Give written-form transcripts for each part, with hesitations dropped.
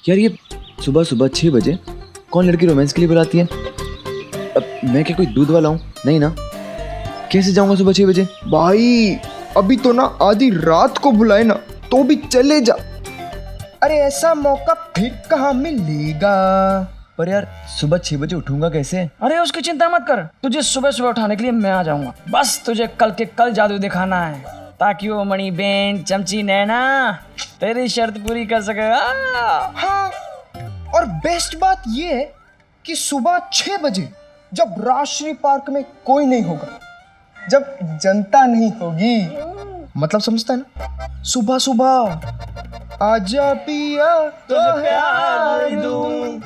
यार ये सुबह सुबह 6 बजे कौन लड़की रोमांस के लिए बुलाती है? अब मैं क्या कोई दूध वाला हूँ? नहीं ना। कैसे जाऊंगा सुबह 6 बजे? भाई अभी तो ना आधी रात को बुलाए ना तो भी चले जा। अरे ऐसा मौका फिर कहाँ मिलेगा। पर यार सुबह 6 बजे उठूंगा कैसे? अरे उसकी चिंता मत कर, तुझे सुबह सुबह उठाने के लिए मैं आ जाऊंगा। बस तुझे कल के कल जादू दिखाना है ताकि वो मणि बेन चमची नैना तेरी शर्त पूरी कर सके। हाँ, और बेस्ट बात ये है कि सुबह 6 बजे जब राष्ट्रीय पार्क में कोई नहीं होगा, जब जनता नहीं होगी, मतलब समझता है ना? सुबह सुबह आजा पिया तुझे प्यार दूं।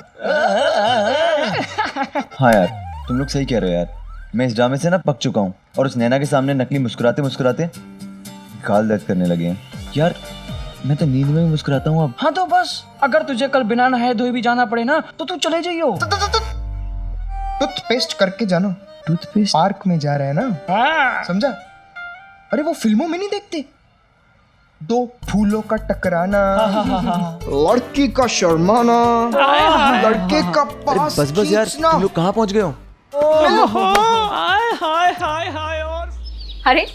हाँ यार तुम लोग सही कह रहे हो यार। मैं इस ड्रामे से ना पक चुका हूँ और उस नैना के सामने नकली मुस्कुराते मुस्कुराते गाल दर्द करने लगे हैं। यार मैं तो नींद में भी मुस्कुराता हूँ अब। हाँ तो बस, अगर तुझे कल बिना नहाए धोए भी जाना पड़े ना तो तू चले जाइयो। टूथपेस्ट करके जाना। टूथपेस्ट? पार्क में जा रहा है ना, समझा? अरे वो फिल्मों में नहीं देखते, दो फूलों का टकराना, लड़की का शर्माना, लड़के का पास बस बस यार, खींचना। तुम लोग कहाँ पहुँच गए हो? अरे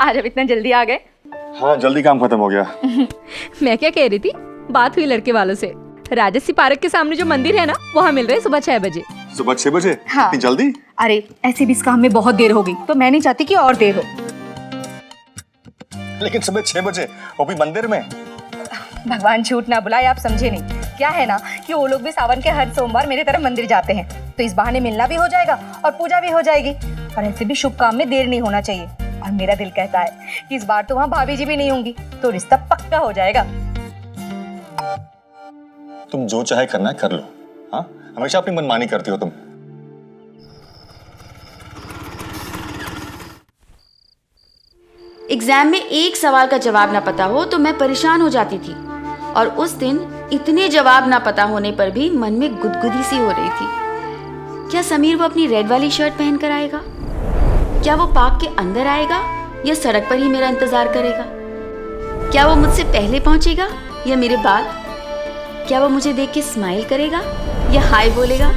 आज अब इतना जल्दी आ गए? हाँ जल्दी काम खत्म हो गया। मैं क्या कह रही थी, बात हुई लड़के वालों से। राजसी पार्क के सामने जो मंदिर है ना, वहाँ मिल रहे सुबह 6 बजे। सुबह 6 बजे? हाँ। इतनी जल्दी? अरे ऐसे भी इस काम में बहुत देर हो गई, तो मैं नहीं चाहती कि और देर हो। लेकिन सुबह 6 बजे वो भी मंदिर में? भगवान झूठ ना बुलाए, आप समझे नहीं। क्या है ना कि वो लोग भी सावन के हर सोमवार मेरी तरफ मंदिर जाते हैं, तो इस बहाने मिलना भी हो जाएगा और पूजा भी हो जाएगी। और ऐसे भी शुभ काम में देर नहीं होना चाहिए। और मेरा दिल कहता है कि इस बार तो वहाँ भाभी जी भी नहीं होंगी, तो रिश्ता पक्का हो जाएगा। तुम जो चाहे करना है कर लो। हाँ हमेशा अपनी मनमानी करती हो तुम। एग्जाम में एक सवाल का जवाब ना पता हो तो मैं परेशान हो जाती थी, और उस दिन इतने जवाब ना पता होने पर भी मन में गुदगुदी सी हो रही थी। क्या समीर वो अपनी रेड वाली शर्ट पहन कर आएगा? क्या वो पार्क के अंदर आएगा या सड़क पर ही मेरा इंतजार करेगा? क्या वो मुझसे पहले पहुंचेगा या मेरे बाद? क्या वो मुझे देख के स्माइल करेगा या हाय बोलेगा?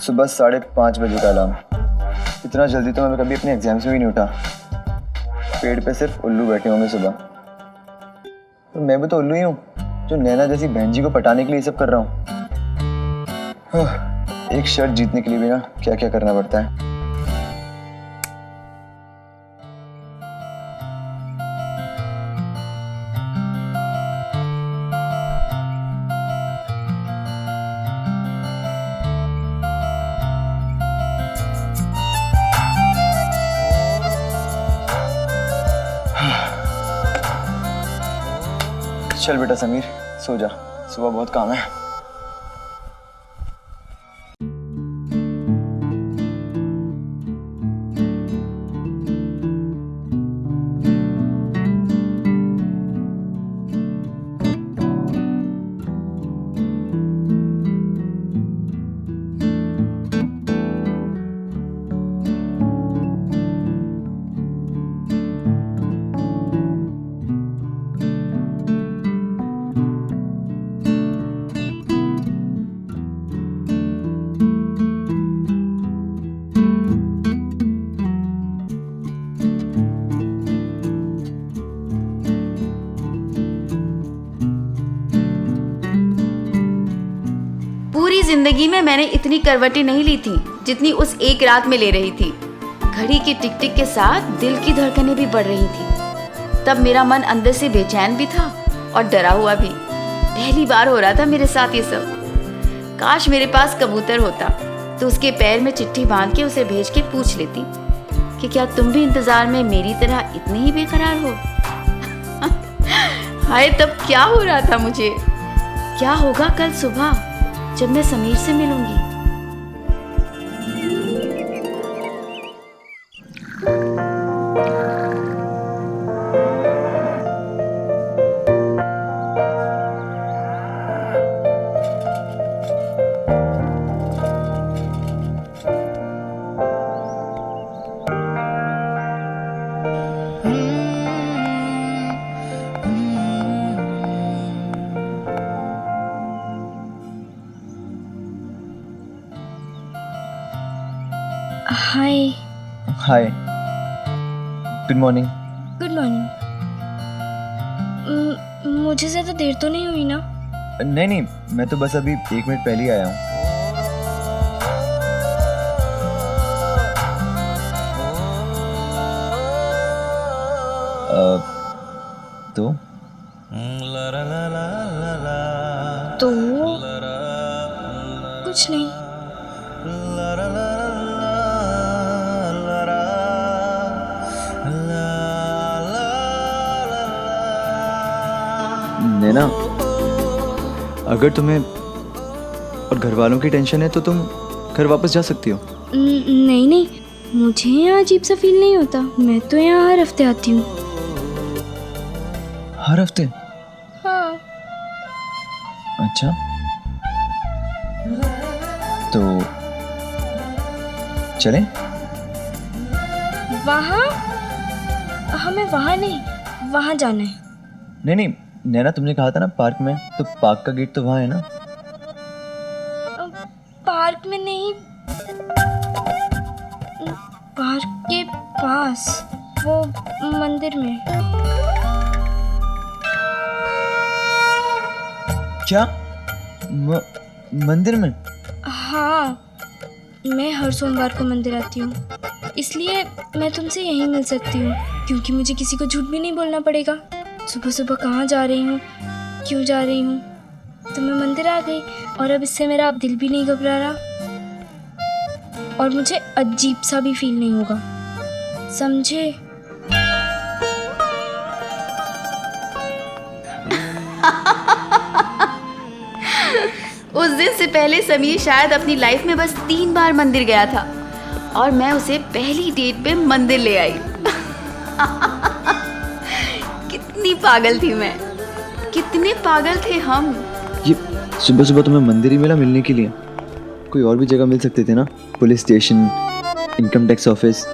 सुबह 5:30 बजे का अलार्म। इतना जल्दी तो मैं कभी अपने एग्जाम्स में भी नहीं उठा। पेड़ पे सिर्फ उल्लू बैठे होंगे सुबह। तो मैं भी तो उल्लू ही हूँ जो नैना जैसी बहन जी को पटाने के लिए सब कर रहा हूँ। एक शर्ट जीतने के लिए भी ना क्या क्या करना पड़ता है। चल बेटा समीर सो जा, सुबह बहुत काम है। जिंदगी में मैंने इतनी करवटें नहीं ली थी जितनी उस एक रात में ले रही थी। घड़ी की टिक टिक के साथ दिल की धड़कनें भी बढ़ रही थी। तब मेरा मन अंदर से बेचैन भी था और डरा हुआ भी। पहली बार हो रहा था मेरे साथ ये सब। काश मेरे पास कबूतर होता तो उसके पैर में चिट्ठी बांध के उसे भेज के पूछ लेती कि क्या तुम भी इंतजार में मेरी तरह इतने ही बेकरार हो। हाय, तब क्या हो रहा था मुझे। क्या होगा कल सुबह जब मैं समीर से मिलूंगी। हाय। हाय, गुड मॉर्निंग। Good morning. मुझे ज़्यादा देर तो नहीं हुई ना? नहीं नहीं, मैं तो बस अभी 1 मिनट पहले ही आया हूँ। तो कुछ नहीं। नैना, अगर तुम्हें और घर वालों की टेंशन है तो तुम घर वापस जा सकती हो। नहीं नहीं, मुझे यहाँ अजीब सा फील नहीं होता। मैं तो यहाँ हर हफ्ते आती हूँ। हर हफ्ते? हाँ। अच्छा, तो चलें? वहाँ? हमें वहाँ नहीं, वहाँ जाना है। नहीं नहीं नैना, तुमने कहा था ना पार्क में, तो पार्क का गेट तो वहाँ है ना। पार्क में नहीं, पार्क के पास, वो मंदिर में। क्या? मंदिर में? हाँ, मैं हर सोमवार को मंदिर आती हूँ, इसलिए मैं तुमसे यहीं मिल सकती हूँ, क्योंकि मुझे किसी को झूठ भी नहीं बोलना पड़ेगा। सुबह सुबह कहाँ जा रही हूँ, क्यों जा रही हूँ, तो मैं मंदिर आ गई और अब इससे मेरा दिल भी नहीं घबरा रहा और मुझे अजीब सा भी फील नहीं होगा, समझे? उस दिन से पहले समीर शायद अपनी लाइफ में बस 3 बार मंदिर गया था और मैं उसे पहली डेट पे मंदिर ले आई। कितनी पागल थी मैं, कितने पागल थे हम। ये सुबह सुबह तुम्हें मंदिर ही मिला मिलने के लिए? कोई और भी जगह मिल सकते थे ना, police station, income tax office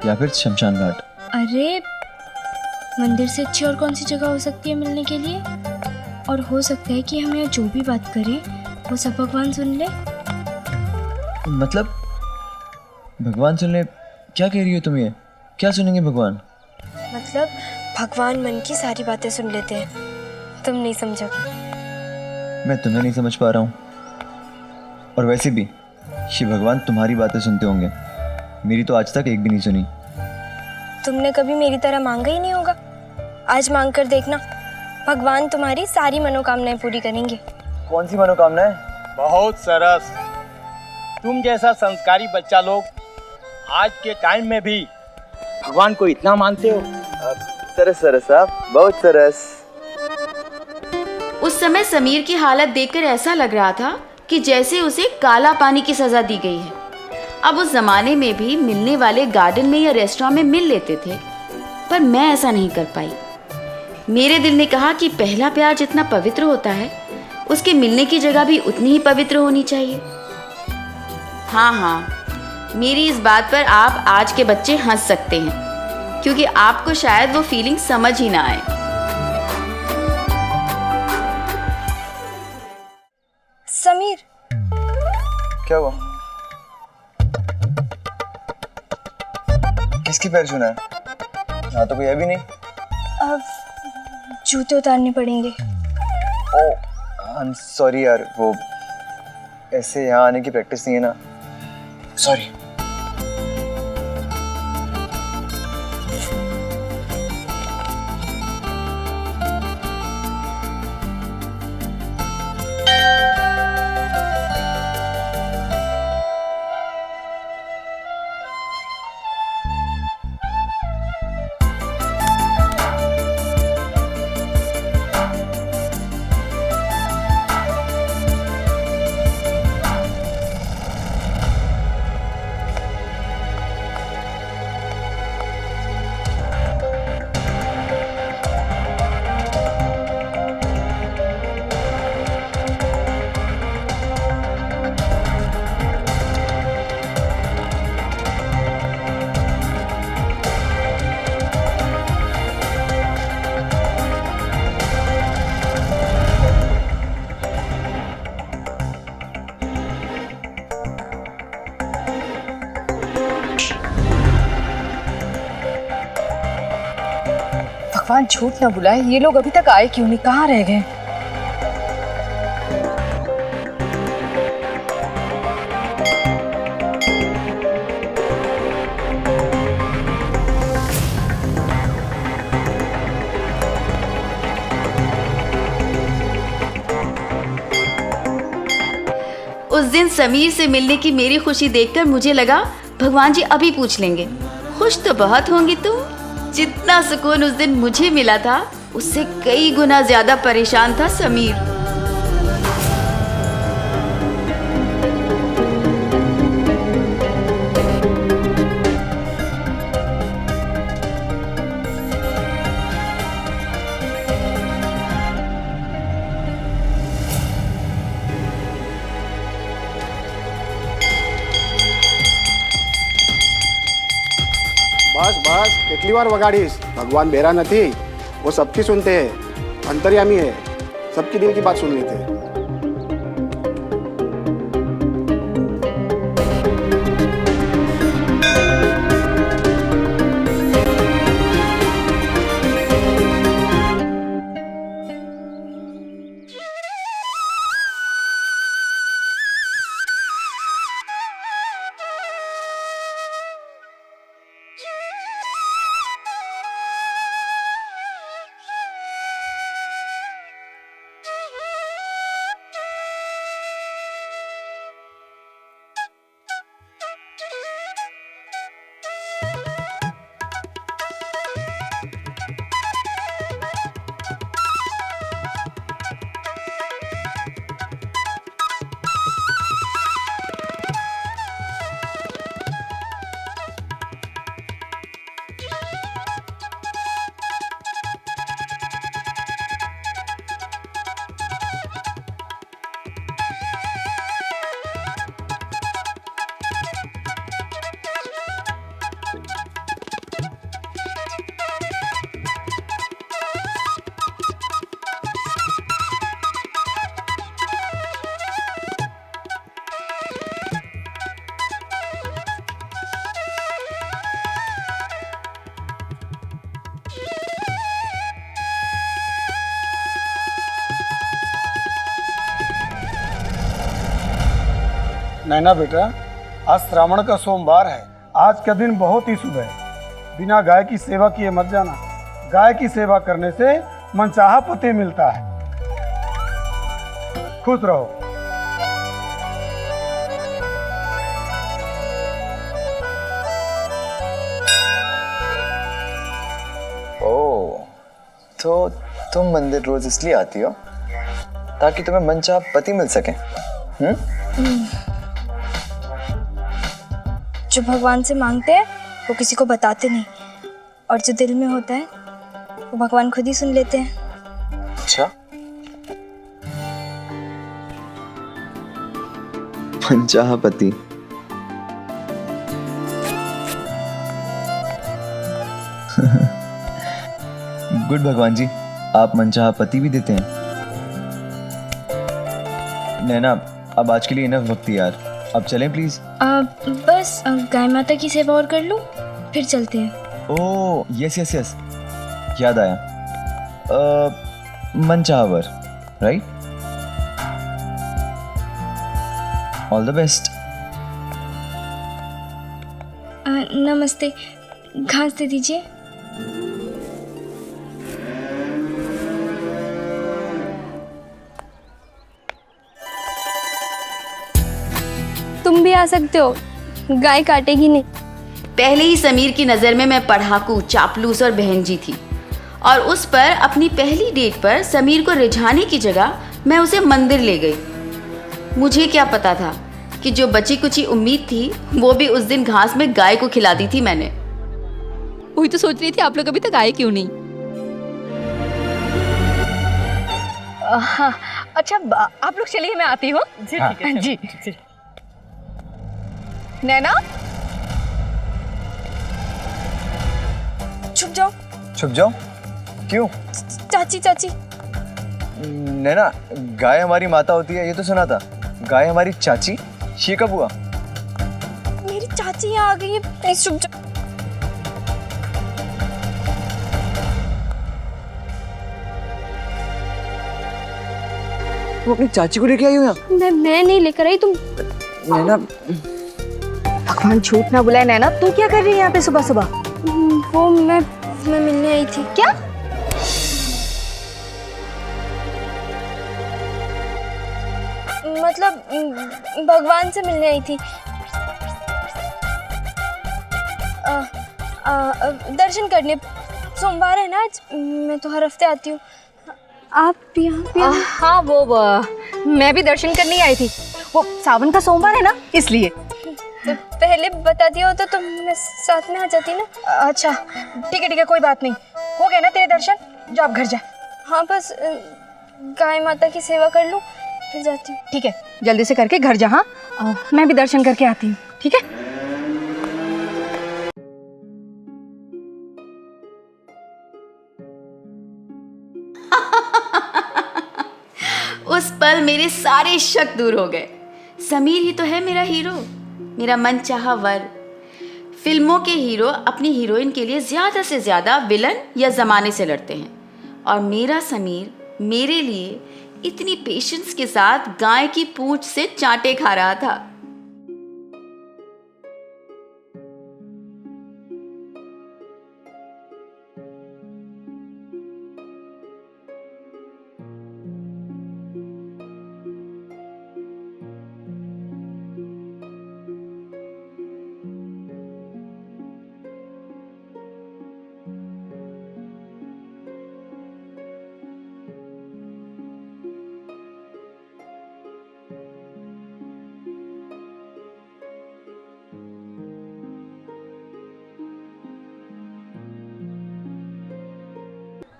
या फिर शमशान घाट। अरे मंदिर से अच्छी और कौन सी जगह हो सकती है मिलने के लिए? और हो सकता है कि हम यहाँ जो भी बात करें वो सब भगवान सुन ले। मतलब भगवान सुन ले? क्या कह रही हो तुम? ये क्या सुनेंगे भगवान? मतलब भगवान मन की सारी बातें सुन लेते हैं, तुम नहीं समझोगे। मैं तुम्हें नहीं समझ पा रहा हूँ, और वैसे भी ये भगवान तुम्हारी बातें सुनते होंगे, मेरी तो आज तक एक भी नहीं सुनी। तुमने कभी मेरी तरह मांगा ही नहीं होगा, आज मांग कर देखना, भगवान तुम्हारी सारी मनोकामनाएं पूरी करेंगे। कौन सी मनोकामना है? बहुत सरस। तुम जैसा संस्कारी बच्चा लोग आज के टाइम में भी भगवान को इतना मानते हो। सरस सरस साहब, बहुत सरस। उस समय समीर की हालत देखकर ऐसा लग रहा था कि जैसे उसे काला पानी की सजा दी गई है। अब उस जमाने में भी मिलने वाले गार्डन में या रेस्टोरेंट में मिल लेते थे, पर मैं ऐसा नहीं कर पाई। मेरे दिल ने कहा कि पहला प्यार जितना पवित्र होता है, उसके मिलने की जगह भी उतनी ही पवित्र होनी चाहिए। हाँ हाँ, मेरी इस बात पर आप आज के बच्चे हंस सकते हैं, क्योंकि आपको शायद वो फीलिंग समझ ही ना आए। समीर, क्या हुआ? किसकी पैर छूना है? यहाँ तो कोई है भी नहीं। अब जूते उतारने पड़ेंगे। ओ आई एम सॉरी यार, वो ऐसे यहाँ आने की प्रैक्टिस नहीं है ना, सॉरी। भगवान झूठ ना बुलाए, ये लोग अभी तक आए क्यों नहीं, कहाँ रह गए? उस दिन समीर से मिलने की मेरी खुशी देखकर मुझे लगा भगवान जी अभी पूछ लेंगे, खुश तो बहुत होंगी तुम। जितना सुकून उस दिन मुझे मिला था उससे कई गुना ज्यादा परेशान था समीर। બસ બસ કેટલી વાર વગાડીશ, ભગવાન બેરા નથી, वो सबकी सुनते हैं, अंतर्यामी है, सबकी दिल की बात सुन लेते हैं। नैना बेटा, आज श्रावण का सोमवार है, आज का दिन बहुत ही शुभ है। बिना गाय की सेवा किए मत जाना, गाय की सेवा करने से मनचाहा पति मिलता है। खुश रहो। ओह, तो तुम मंदिर रोज इसलिए आती हो ताकि तुम्हें मनचाहा पति मिल सके? जो भगवान से मांगते हैं वो किसी को बताते नहीं, और जो दिल में होता है वो भगवान खुद ही सुन लेते हैं। अच्छा, मनचाहा पति। गुड भगवान जी, आप मनचाहा पति भी देते हैं। नैना, अब आज के लिए इनफ वक्त यार, अब चलें प्लीज। बस गाय माता की सेवा और कर लूं, फिर चलते हैं। ओह यस यस यस, याद आया, मनचाहा वर, राइट? All the best. नमस्ते, घास दे दीजिए। तुम भी आ सकते हो, गाय काटेगी नहीं। पहले ही समीर की नज़र में मैं पढ़ाकू, चापलूस और बहनजी थी, और उस पर अपनी पहली डेट पर समीर को रिझाने की जगह मैं उसे मंदिर ले गई। मुझे क्या पता था कि जो बची कुची उम्मीद थी वो भी उस दिन घास में गाय को खिला दी थी मैंने। वही तो सोच रही थी आप लोग अभी तक आए क्यों नहीं। हाँ, अच्छा आप लोग चलिए, मैं आती हूँ। जी ठीक है जी। नैना, छुप जाओ। छुप जाओ? क्यों? चाची चाची। नैना, गाय हमारी माता होती है ये तो सुना था, गाय हमारी चाची? ये कब हुआ? मेरी चाची यहाँ आ गई है, प्लीज छुप जाओ। तुम अपनी चाची को लेके आई हो यहाँ? मैं नहीं लेकर आई, तुम। नैना, भगवान झूठ ना बुलाए। नैना, तू क्या कर रही है यहाँ पे सुबह सुबह? वो मैं मिलने आई थी। क्या? मतलब भगवान से मिलने आई थी। दर्शन करने। सोमवार है ना आज, मैं तो हर हफ्ते आती हूँ। आप यहाँ? हाँ, वो मैं भी दर्शन करने आई थी। वो सावन का सोमवार है ना, इसलिए। तो पहले बता दिया होता तो मैं साथ में आ जाती ना। अच्छा ठीक है, कोई बात नहीं। हो गया ना तेरे दर्शन, जा आप घर जा। हाँ, बस गाय माता की सेवा कर लूँ फिर जाती हूँ। ठीक है, जल्दी से करके घर जा। हाँ, मैं भी दर्शन करके आती हूँ, ठीक है? उस पल मेरे सारे शक दूर हो गए। समीर ही तो है मेरा हीरो, मेरा मनचाहा वर। फिल्मों के हीरो अपनी हीरोइन के लिए ज़्यादा से ज़्यादा विलन या ज़माने से लड़ते हैं, और मेरा समीर मेरे लिए इतनी पेशेंस के साथ गाय की पूंछ से चांटे खा रहा था।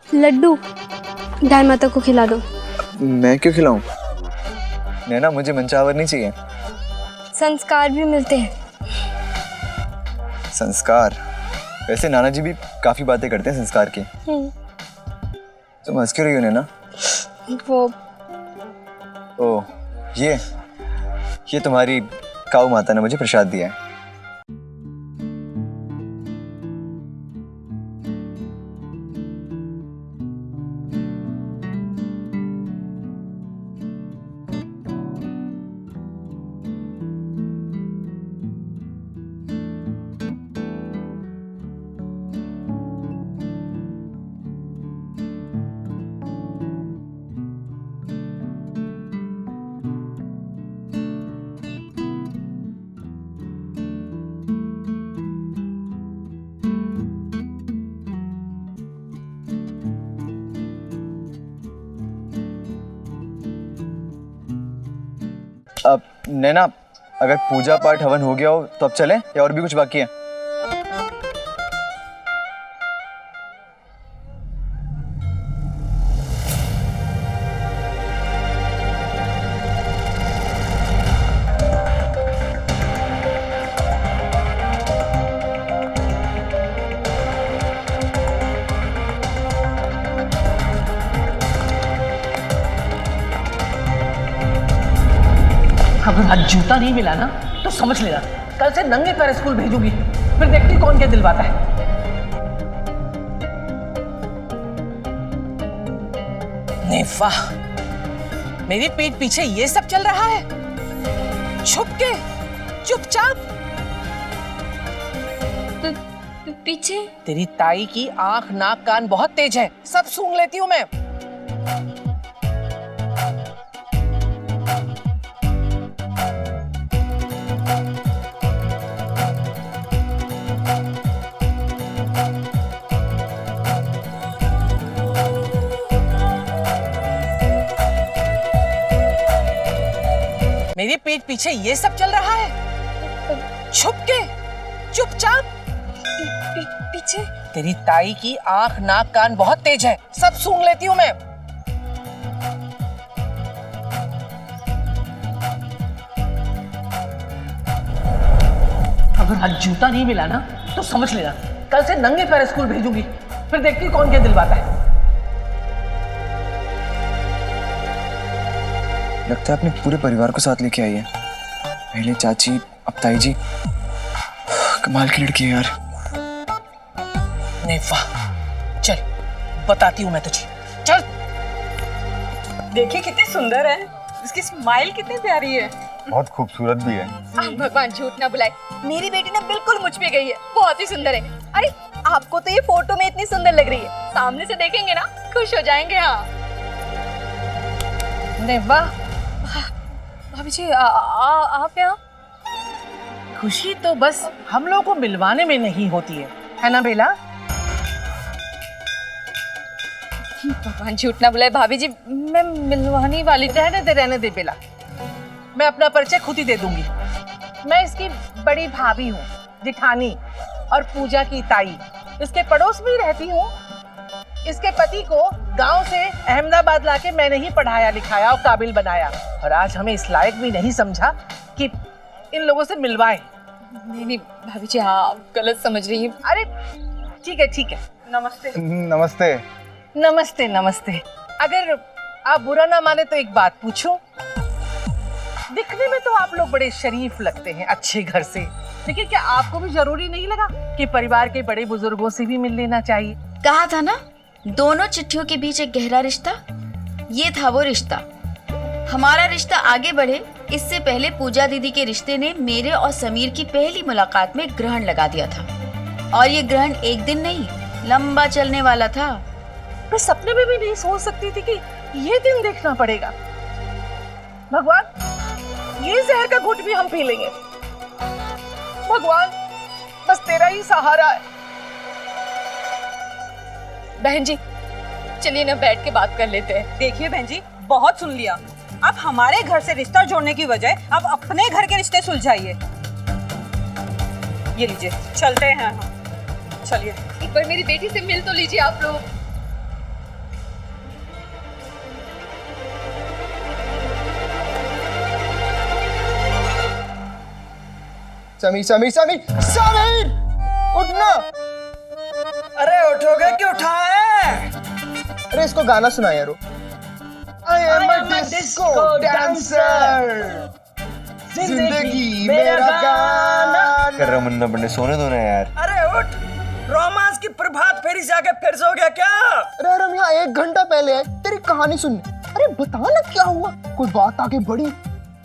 लड्डू गाय माता को खिला दो। मैं क्यों खिलाऊं? नैना, मुझे मंचावर नहीं चाहिए। संस्कार भी मिलते हैं। संस्कार? वैसे नाना जी भी काफी बातें करते हैं संस्कार की। तुम हंस क्यों रही हो नैना? वो ओह, ये तुम्हारी काऊ माता ने मुझे प्रसाद दिया है। अब नैना, अगर पूजा पाठ हवन हो गया हो तो अब चलें या और भी कुछ बाकी है? अगर आज जूता नहीं मिला ना तो समझ लेना कल से नंगे पैर स्कूल भेजूंगी, फिर देखती कौन क्या दिलवाता है। नहीं वाह, मेरी पीठ पीछे ये सब चल रहा है। छुप के, चुपचाप। पीछे। तेरी ताई की आंख नाक कान बहुत तेज है, सब सूंघ लेती हूँ मैं। मेरी पीठ पीछे ये सब चल रहा है? छुप के, चुपचाप। पीछे। तेरी ताई की आंख नाक कान बहुत तेज है, सब सूंघ लेती हूँ मैं। अगर आज जूता नहीं मिला ना तो समझ लेना कल से नंगे पैर स्कूल भेजूंगी, फिर देखती कौन क्या दिलवाता है। लगता है अपने पूरे परिवार को साथ लेके आई है। पहले चाची, अब ताई जी। कमाल की लड़की है यार। नहीं वाह, चल बताती हूँ मैं तुझे, चल। देखिए कितनी सुंदर है, इसकी स्माइल कितनी प्यारी है। बहुत खूबसूरत भी है। भगवान झूठ ना बुलाए, मेरी बेटी ना बिल्कुल मुझ पे गई है, बहुत ही सुंदर है। अरे आपको तो ये फोटो में इतनी सुंदर लग रही है, सामने से देखेंगे ना खुश हो जाएंगे। हाँ नहीं वाह, भाभी जी आप यहाँ? खुशी तो बस हम लोगों को मिलवाने में नहीं होती है ना बेला? भगवान झूठ ना बुलाए भाभी जी, मैं मिलवाने वाली। रहने दे बेला, मैं अपना परिचय खुद ही दे दूंगी। मैं इसकी बड़ी भाभी हूँ, जिठानी, और पूजा की ताई। इसके पड़ोस में ही रहती हूँ। इसके पति को गांव से अहमदाबाद लाके मैंने ही पढ़ाया लिखाया और काबिल बनाया, और आज हमें इस लायक भी नहीं समझा कि इन लोगों से मिलवाए। नहीं भाभी जी, आप गलत समझ रही हैं। अरे ठीक है, नमस्ते। नमस्ते। नमस्ते नमस्ते। अगर आप बुरा ना माने तो एक बात पूछूं? दिखने में तो आप लोग बड़े शरीफ लगते हैं, अच्छे घर से, लेकिन क्या आपको भी जरूरी नहीं लगा कि परिवार के बड़े बुजुर्गों से भी मिल लेना चाहिए? कहा था ना, दोनों चिट्ठियों के बीच एक गहरा रिश्ता। ये था वो रिश्ता। हमारा रिश्ता आगे बढ़े इससे पहले पूजा दीदी के रिश्ते ने मेरे और समीर की पहली मुलाकात में ग्रहण लगा दिया था, और ये ग्रहण एक दिन नहीं, लंबा चलने वाला था। मैं सपने में भी नहीं सोच सकती थी कि ये दिन देखना पड़ेगा। भगवान, ये जहर का घूंट भी हम पी लेंगे। भगवान, बस तेरा ही सहारा है। बहन जी चलिए ना बैठ के बात कर लेते हैं। देखिए बहन जी, बहुत सुन लिया। अब हमारे घर से रिश्ता जोड़ने की बजाय अब अपने घर के रिश्ते सुलझाइए। ये लीजिए, चलते हैं हम। चलिए। एक बार मेरी बेटी से मिल तो लीजिए आप लोग। समीर उठना। अरे उठोगे कि उठाए? अरे इसको गाना सुना यारो। I am a disco dancer, जिंदगी मेरा गाना। कर रहा मुन्ना बंडे, सोने दो ना यार। अरे उठ, रोमांस की प्रभात फेरी से आके फिर सो गया क्या? अरे हम यहाँ 1 घंटा पहले आए तेरी कहानी सुनने। अरे बता ना क्या हुआ? कोई बात आगे बढ़ी?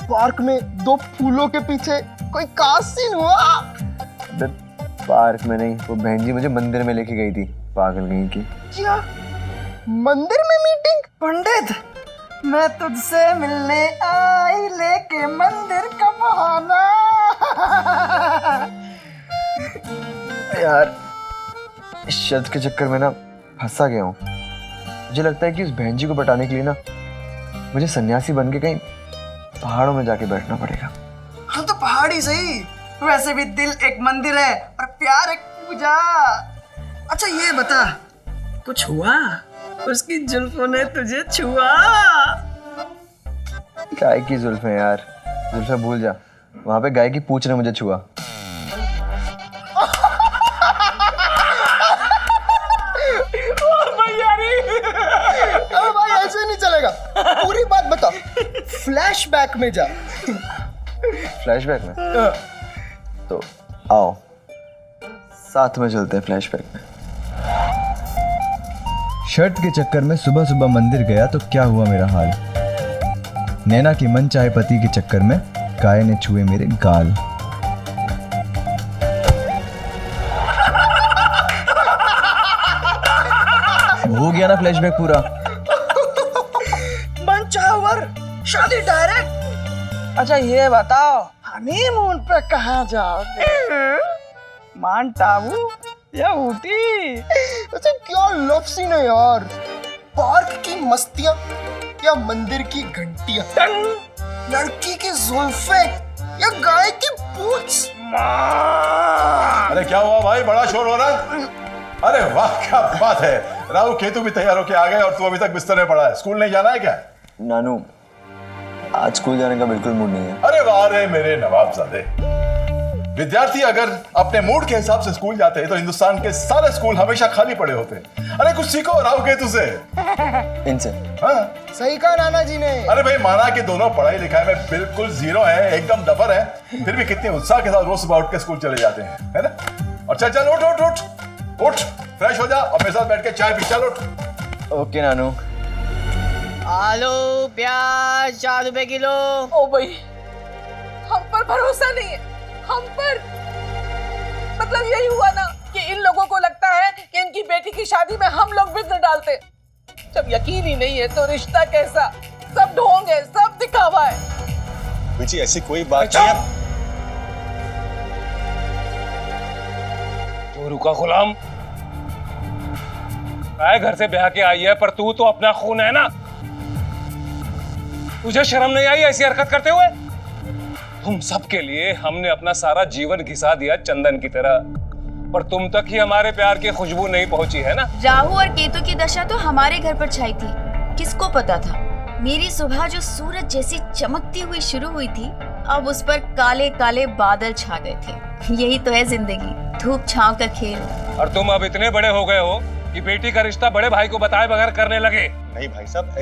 पार्क में 2 फूलों के पीछे कोई खास सीन हुआ? पार्क में नहीं, वो बहन जी मुझे मंदिर में लेके गई थी, पागल कहीं की। क्या मंदिर में मीटिंग? पंडित, मैं तुझसे मिलने आई लेके मंदिर का बहाना। यार इस शर्त के चक्कर में ना फंसा गया हूँ। मुझे लगता है कि उस बहन जी को बटाने के लिए ना मुझे सन्यासी बन के कहीं पहाड़ों में जाके बैठना पड़ेगा। हाँ तो पहाड़ी सही, वैसे भी दिल एक मंदिर है और प्यार एक पूजा। अच्छा ये बता, कुछ हुआ? उसकी जुल्फों ने तुझे छुआ? गाय की जुल्फें यार, जुल्फें भूल जा। वहां पे गाय की पूंछ ने मुझे छुआ। अरे भाई ऐसे नहीं चलेगा, पूरी बात बता। फ्लैशबैक में जा। फ्लैशबैक में? तो आओ साथ में चलते हैं फ्लैशबैक में। शर्त के चक्कर में सुबह सुबह मंदिर गया तो क्या हुआ मेरा हाल। नैना के मन चाहे पति के चक्कर में गाय ने छुए मेरे गाल। हो गया ना फ्लैशबैक पूरा। मंचावर शादी डायरेक्ट। अच्छा ये बताओ हनीमून पे कहाँ जाओगे? माउंट आबू या ऊटी? अच्छा क्या लव सीन है यार। पार्क की मस्तियां या मंदिर की घंटियां, लड़की की जुल्फे या गाय की पूंछ। अरे क्या हुआ भाई, बड़ा शोर हो रहा है? अरे वाह क्या बात है, राहु केतु भी तैयार होके आ गए और तू अभी तक बिस्तर में पड़ा है। स्कूल नहीं जाना है क्या? नानू आज स्कूल जाने का बिल्कुल मूड नहीं है। अरे वाह रे मेरे नवाबजादे। विद्यार्थी अगर अपने मूड के हिसाब से स्कूल जाते हैं तो हिंदुस्तान के सारे स्कूल हमेशा खाली पड़े होते हैं। अरे कुछ सीखो राहु केतु से। इनसे। हाँ सही कहा नाना जी ने। अरे भाई माना कि दोनों पढ़ाई लिखाई में बिल्कुल जीरो है, एकदम डबर है, फिर भी कितने उत्साह के साथ रोज सुबह उठ के स्कूल चले जाते हैं, है ना? और चल चल उठ उठ उठ उठ, फ्रेश हो जा और मेरे साथ बैठ के चाय पी। चल उठ। ओके नानू। आलू प्याज 4 रुपए किलो। ओ भाई हम पर भरोसा नहीं है, हम पर। मतलब यही हुआ ना कि इन लोगों को लगता है कि इनकी बेटी की शादी में हम लोग बिजनेस डालते। जब यकीन ही नहीं है तो रिश्ता कैसा? सब ढोंग है, सब दिखावा है। जी ऐसी कोई बात नहीं है। तू रुका गुलाम, मैं घर से ब्याह के आई है पर तू तो अपना खून है ना। तुझे शर्म नहीं आई ऐसी हरकत करते हुए? तुम सबके लिए हमने अपना सारा जीवन घिसा दिया चंदन की तरह, पर तुम तक ही हमारे प्यार की खुशबू नहीं पहुंची है ना। राहु और केतु की दशा तो हमारे घर पर छाई थी, किसको पता था मेरी सुबह जो सूरज जैसी चमकती हुई शुरू हुई थी, अब उस पर काले काले बादल छा गए थे। यही तो है जिंदगी, धूप छांव का खेल। और तुम अब इतने बड़े हो गए हो कि बेटी का रिश्ता बड़े भाई को बताए बगैर करने लगे। नहीं भाई साहब,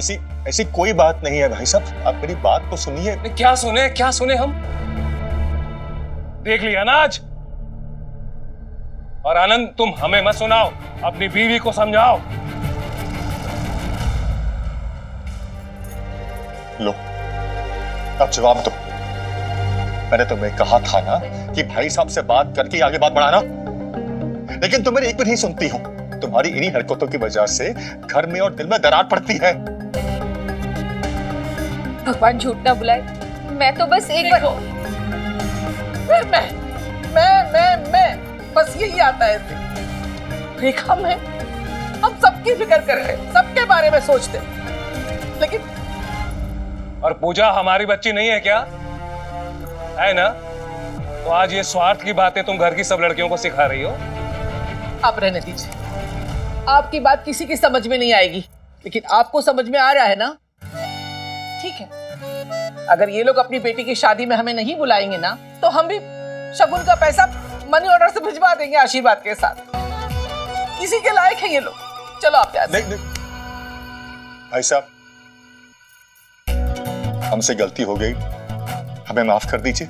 ऐसी कोई बात नहीं है भाई साहब, आप मेरी बात तो सुनिए। क्या सुने हम? देख लिया ना आज। और आनंद तुम हमें मत सुनाओ, अपनी बीवी को समझाओ। लो अब जवाब दो। मैंने तुम्हें कहा था ना कि भाई साहब से बात करके आगे बात बढ़ाना, लेकिन तुम मेरी एक भी नहीं सुनती हो। तुम्हारी इन्हीं हरकतों की वजह से घर में और दिल में दरार पड़ती है। भगवान झूठ ना बुलाए, मैं तो बस एक बार। मैं बस यही आता है इसे। रेखा में हम सबकी फिक्र करते, सबके बारे में सोचते, लेकिन और पूजा हमारी बच्ची नहीं है क्या? है ना? तो आज ये स्वार्थ की बातें तुम घर की सब लड़कियों को सिखा रही हो। आप रहने दीजिए, आपकी बात किसी की समझ में नहीं आएगी, लेकिन आपको समझ में आ रहा है ना? ठीक है, अगर ये लोग अपनी बेटी की शादी में हमें नहीं बुलाएंगे ना, तो हम भी शगुन का पैसा मनी ऑर्डर से भिजवा देंगे आशीर्वाद के साथ। किसी के लायक है ये लोग। चलो आप यहाँ से। नहीं भाई साहब, हमसे गलती हो गई, हमें माफ कर दीजिए।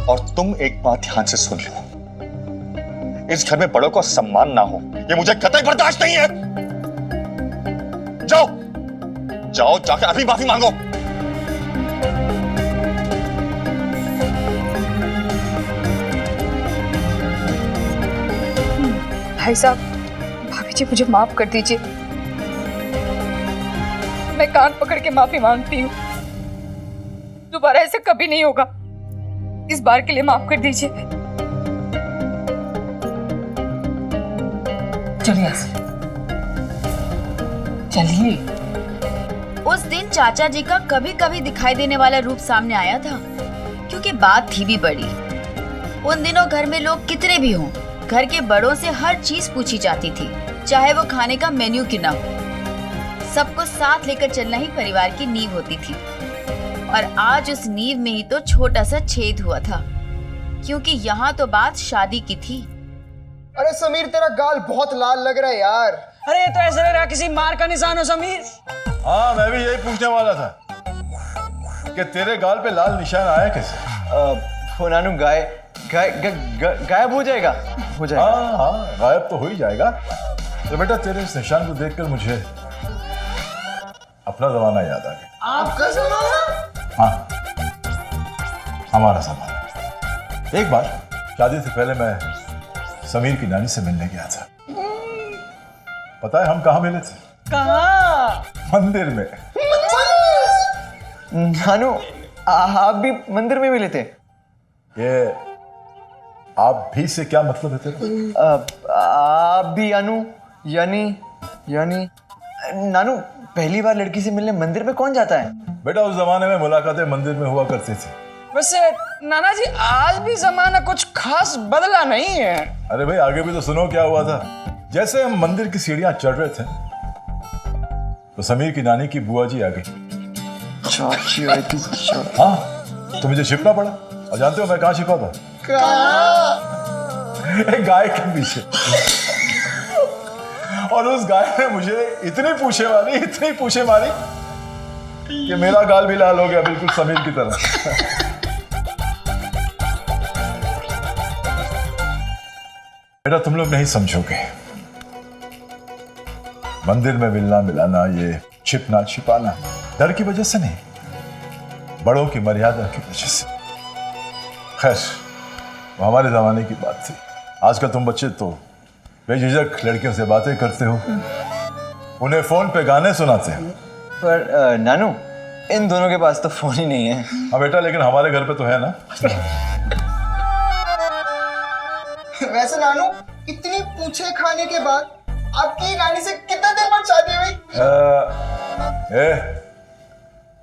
और तुम एक बात ध्यान से सुन लो, इस घर में बड़ों का सम्मान ना हो ये मुझे कतई बर्दाश्त नहीं है। जाओ जाओ जाकर अभी माफी मांगो। भाई साहब, भाभी जी मुझे माफ कर दीजिए। मैं कान पकड़ के माफी मांगती हूँ, दोबारा ऐसा कभी नहीं होगा। इस बार के लिए माफ कर दीजिए। चलिए चलिए। उस दिन चाचा जी का कभी कभी दिखाई देने वाला रूप सामने आया था, क्योंकि बात थी भी बड़ी। उन दिनों घर में लोग कितने भी हों, घर के बड़ों से हर चीज पूछी जाती थी, चाहे वो खाने का मेन्यू क्यों ना हो। सबको साथ लेकर चलना ही परिवार की नींव होती थी। और आज उस नींव में ही तो छोटा सा छेद हुआ था, क्योंकि यहाँ तो बात शादी की थी। अरे समीर, तेरा गाल बहुत लाल लग रहा है यार। अरे ये तो ऐसा लग रहा है किसी मार का निशान हो समीर। हाँ मैं भी यही पूछने वाला था कि तेरे गाल पे लाल निशान आया कैसे? वो नानू गायब हो जाएगा। हाँ गायब तो हो ही जाएगा। तो बेटा तेरे इस निशान को देखकर मुझे अपना जमाना याद आ गया। आपका जमाना? हाँ, हमारा जमाना। एक बार शादी से पहले मैं समीर की नानी से मिलने गया था। पता है हम कहाँ मिले थे? कहाँ? मंदिर में। नानू, आप भी मंदिर में मिले थे? ये आप भी से क्या मतलब है तेरा? आप भी यानू यानी नानू, पहली बार लड़की से मिलने मंदिर में कौन जाता है? बेटा उस जमाने में मुलाकातें मंदिर में हुआ करती थी। वैसे नाना जी आज भी जमाना कुछ खास बदला नहीं है। अरे भाई आगे भी तो सुनो क्या हुआ था। जैसे हम मंदिर की सीढ़ियां चढ़ रहे थे तो समीर की नानी की बुआ जी आ गई। चाची आई थी। हाँ, तो मुझे छिपना पड़ा। और जानते हो मैं कहाँ छिपा था? एक गाय के पीछे। और उस गाय ने मुझे इतनी पूछे मारी कि मेरा गाल भी लाल हो गया, बिल्कुल समीर की तरह। बेटा तुम लोग नहीं समझोगे, मंदिर में मिलना मिलाना, ये छिपना छिपाना डर की वजह से नहीं, बड़ों की मर्यादा की वजह से। खैर वो हमारे जमाने की बात थी। आजकल तुम बच्चे तो बेझिझक लड़कियों से बातें करते हो, उन्हें फोन पे गाने सुनाते हो। पर नानू, इन दोनों के पास तो फोन ही नहीं है। हाँ बेटा, लेकिन हमारे घर पे तो है ना। वैसे नानू, इतनी पूछे खाने के बाद आपकी रानी से कितना देर बाद शादी हुई?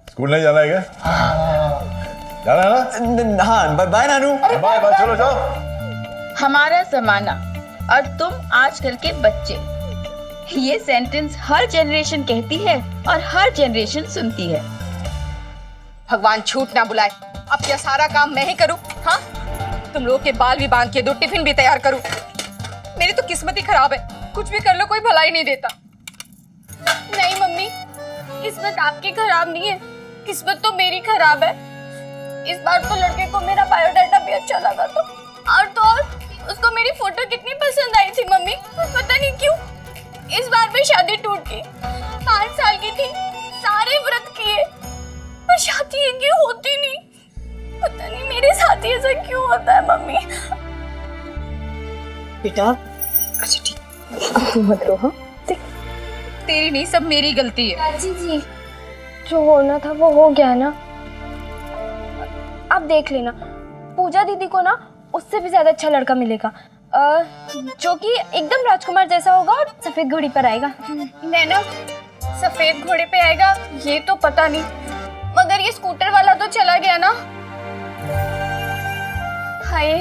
स्कूल नहीं जाना है क्या? जाना है ना? हाँ, बाय नानू। बाय बाय, चलो जाओ। हमारा जमाना और तुम आजकल के बच्चे, ये सेंटेंस हर जनरेशन कहती है और हर जनरेशन सुनती है। भगवान झूठ ना बुलाए, अब क्या सारा काम मैं ही करूं? हाँ, तुम लोग के बाल भी बांध के दो, टिफिन भी तैयार करूं। मेरी तो किस्मत ही खराब है, कुछ भी कर लो कोई भलाई नहीं देता। नहीं मम्मी, किस्मत आपकी खराब नहीं है, किस्मत तो मेरी खराब है। इस बार तो लड़के को मेरा बायोडाटा भी अच्छा लगा तो और उसको मेरी फोटो कितनी पसंद आई थी मम्मी, पता नहीं क्यों इस बार भी शादी टूट गई। 5 साल की थी, सारे व्रत किए पर शादी इनकी होती नहीं। पता नहीं मेरे साथ ही ऐसा क्यों होता है मम्मी। बेटा अच्छा ठीक, मत रो। हाँ, तेरी नहीं, सब मेरी गलती है। चाची जी, जो होना था वो हो गया ना। आप देख लेना, पूजा दीदी को ना उससे भी ज्यादा अच्छा लड़का मिलेगा, जो कि एकदम राजकुमार जैसा होगा और सफेद घोड़ी पर आएगा। नैना, सफेद घोड़े पे आएगा ये तो पता नहीं, मगर ये स्कूटर वाला तो चला गया ना। हाय,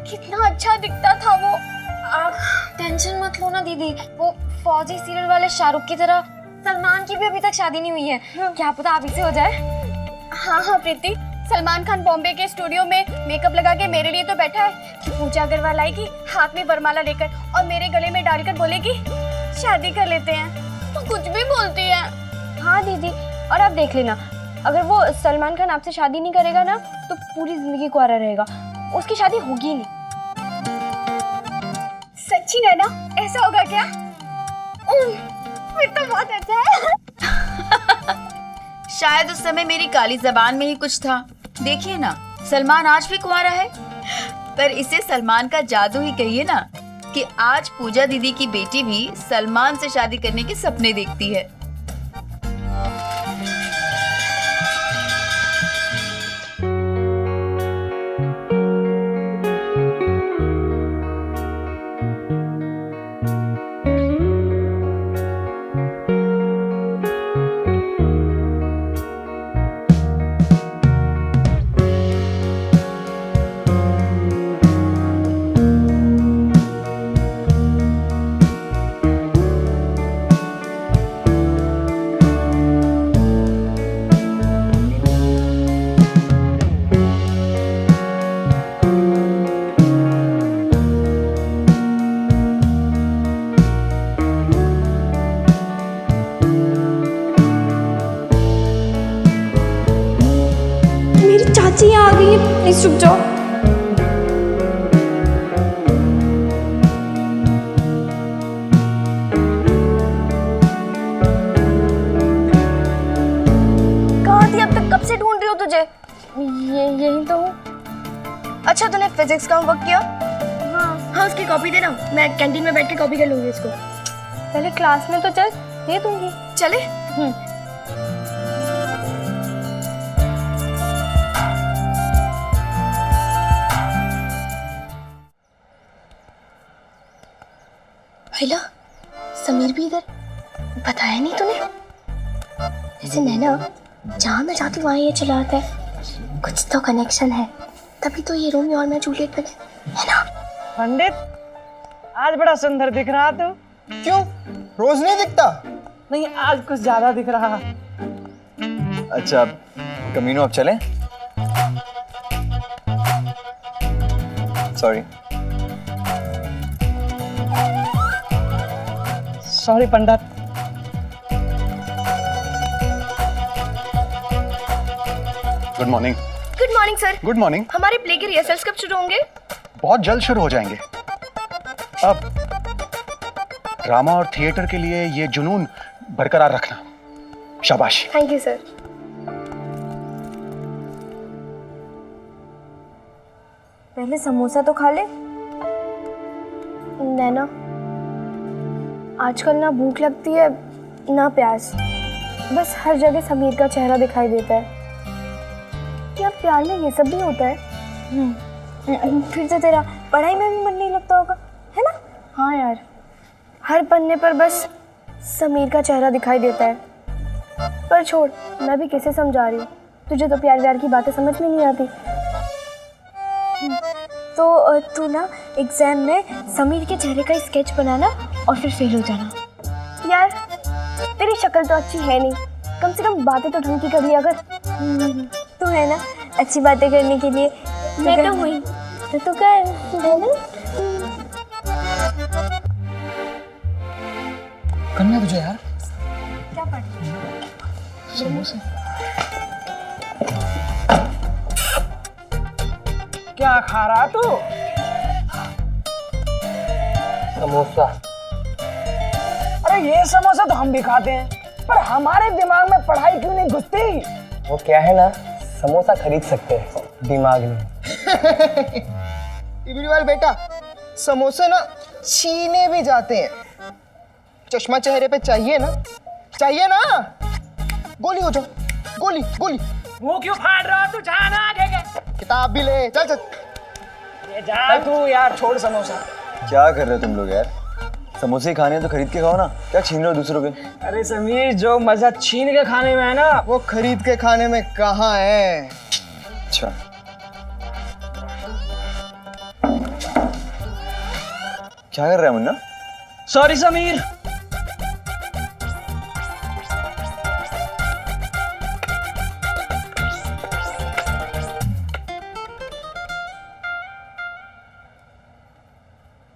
कितना अच्छा दिखता था वो। आप टेंशन मत लो ना दीदी, वो फौजी सीरियल वाले शाहरुख की तरह सलमान की भी अभी तक शादी नहीं हुई है। क्या पता आप इसे हो जाए। हाँ प्रीति, सलमान खान बॉम्बे के स्टूडियो में मेकअप लगा के मेरे लिए तो बैठा है कि पूजा अग्रवाल आएगी हाथ में वरमाला लेकर और मेरे गले में डालकर बोलेगी शादी कर लेते हैं। तो कुछ भी बोलती है। हाँ दीदी, और आप देख लेना, अगर वो सलमान खान आपसे शादी नहीं करेगा ना तो पूरी जिंदगी कुंवारा रहेगा, उसकी शादी होगी नहीं। सच्ची नैना, ऐसा होगा क्या? फिर तो बहुत अच्छा है। शायद उस समय मेरी काली जबान में ही कुछ था। देखिए ना, सलमान आज भी कुंवारा है, पर इसे सलमान का जादू ही कहिए ना कि आज पूजा दीदी की बेटी भी सलमान से शादी करने के सपने देखती है। चाची आ गई है, प्लीज रुक जाओ। यही तो हूँ। अच्छा तूने फिजिक्स का होमवर्क किया? हाँ उसकी कॉपी देना, मैं कैंटीन में बैठ के कॉपी कर लूंगी इसको। पहले क्लास में तो चल, दे दूंगी। चले? हेलो, समीर भी इधर? बताया नहीं तूने? जैसे नैना जहाँ मैं जाती वहाँ ये चला आता है, कुछ तो कनेक्शन है, तभी तो ये रोमियो और मैं जूलियट बने, है ना? पंडित, आज बड़ा सुंदर दिख रहा तू। क्यों? रोज नहीं दिखता? नहीं, आज कुछ ज्यादा दिख रहा। अच्छा कमीनो अब चलें? Sorry. Sorry Pandit. Good morning. Good morning sir. Good morning. हमारे प्ले के रिहर्सल्स कब शुरू होंगे? बहुत जल्द शुरू हो जाएंगे। अब ड्रामा और थिएटर के लिए ये जुनून बरकरार रखना। शाबाश। Thank you sir. पहले समोसा तो खा ले। नैना, आजकल ना भूख लगती है ना प्यास, बस हर जगह समीर का चेहरा दिखाई देता है। क्या प्यार में ये सब भी होता है? फिर तो तेरा पढ़ाई में भी मन नहीं लगता होगा, है ना? हाँ यार, हर पन्ने पर बस समीर का चेहरा दिखाई देता है। पर छोड़, मैं भी कैसे समझा रही हूँ, तुझे तो प्यार व्यार की बातें समझ में नहीं आती। तो तू ना एग्जाम में समीर के चेहरे का स्केच बनाना और फिर फेल हो जाना। यार तेरी शक्ल तो अच्छी है नहीं, कम से कम बातें तो ढंग की कर लिया कर। तू है ना अच्छी बातें करने के लिए। मैं तो हुई तो तू कर, है ना? करना तुझे यार। क्या पढ़? समोसे। क्या खा रहा तू? समोसा। अरे ये समोसा तो हम भी खाते हैं, पर हमारे दिमाग में पढ़ाई क्यों नहीं घुसती? वो क्या है ना, समोसा खरीद सकते हैं, दिमाग नहीं। इबरीवाल बेटा, समोसे ना छीने भी जाते हैं। चश्मा चेहरे पे चाहिए ना? चाहिए ना? गोली हो जाओ, गोली गोली। मुंह क्यों फाड़ रहा तू? जा ना आगे के। किताब भी ले, चल चल। ये जा तू यार, छोड़ समोसा। क्या कर रहे हो तुम लोग यार? समोसे खाने हैं तो खरीद के खाओ ना, क्या छीन रहे हो दूसरों के? अरे समीर, जो मजा छीन के खाने में है ना, वो खरीद के खाने में कहाँ है? अच्छा क्या कर रहा है मुन्ना? सॉरी समीर।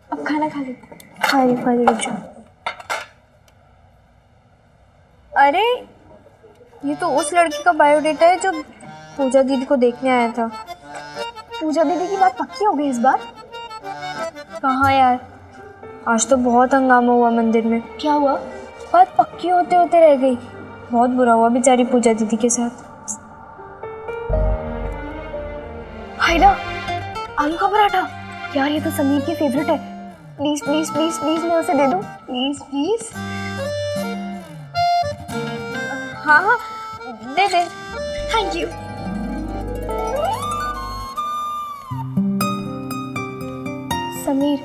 अब खाना खा लेते। खा रही रुक जाओ। अरे ये तो उस लड़की का बायोडेटा है जो पूजा दीदी को देखने आया था। पूजा दीदी की बात पक्की हो गई इस बार? कहाँ यार, आज तो बहुत हंगामा हुआ मंदिर में। क्या हुआ? बात पक्की होते होते रह गई। बहुत बुरा हुआ बेचारी पूजा दीदी के साथ। हायरा, आलू का पराठा। यार ये तो समीर की फेवरेट है। प्लीज प्लीज प्लीज प्लीज मैं उसे दे दूं, प्लीज प्लीज। हाँ हाँ दे दे। Thank you. समीर,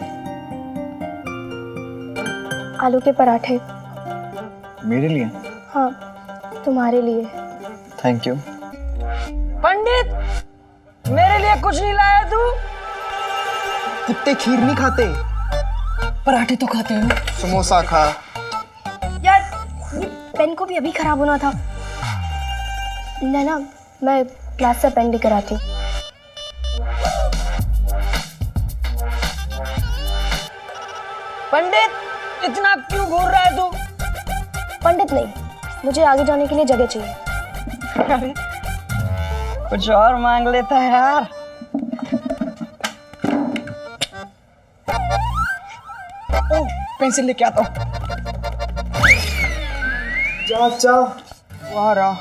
आलू के पराठे। मेरे लिए? हाँ, तुम्हारे लिए। Thank you. पंडित, मेरे लिए कुछ नहीं लाया तू? कुत्ते खीर नहीं खाते, पराठे तो खाते हो। समोसा खा। यार ये पेन को भी अभी खराब होना था। नैना, मैं क्लास से पेन लेकर आती हूँ। पंडित, इतना क्यों घूर रहा है तू? पंडित नहीं, मुझे आगे जाने के लिए जगह चाहिए। अरे कुछ और मांग लेता है यार। ओ, पेंसिल लेके आता हूँ। जा जा, वहाँ रहा।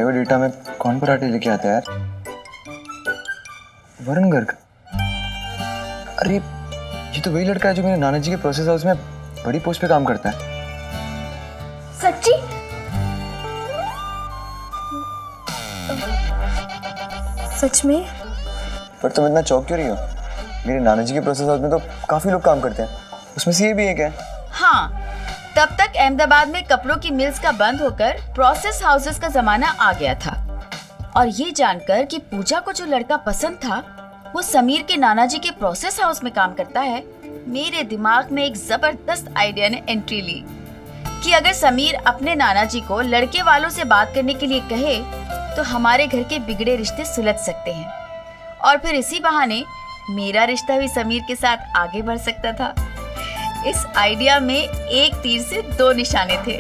हुए डेटा में कौन पराठे लेके आता है यार? वरुण गर्ग। अरे ये तो वही लड़का है जो मेरे नाना जी के प्रोसेस हाउस में बड़ी पोस्ट पे काम करता है। सच्ची? सच में? पर तुम इतना चौंक क्यों रही हो? मेरे नाना जी के प्रोसेस हाउस में तो काफी लोग काम करते हैं, उसमें से ये भी एक है। हाँ, तब तक अहमदाबाद में कपड़ों की मिल्स का बंद होकर प्रोसेस हाउसेस का जमाना आ गया था। और ये जानकर कि पूजा को जो लड़का पसंद था वो समीर के नाना जी के प्रोसेस हाउस में काम करता है, मेरे दिमाग में एक जबरदस्त आइडिया ने एंट्री ली कि अगर समीर अपने नाना जी को लड़के वालों से बात करने के लिए कहे तो हमारे घर के बिगड़े रिश्ते सुलझ सकते हैं और फिर इसी बहाने मेरा रिश्ता भी समीर के साथ आगे बढ़ सकता था। इस आइडिया में एक तीर से दो निशाने थे।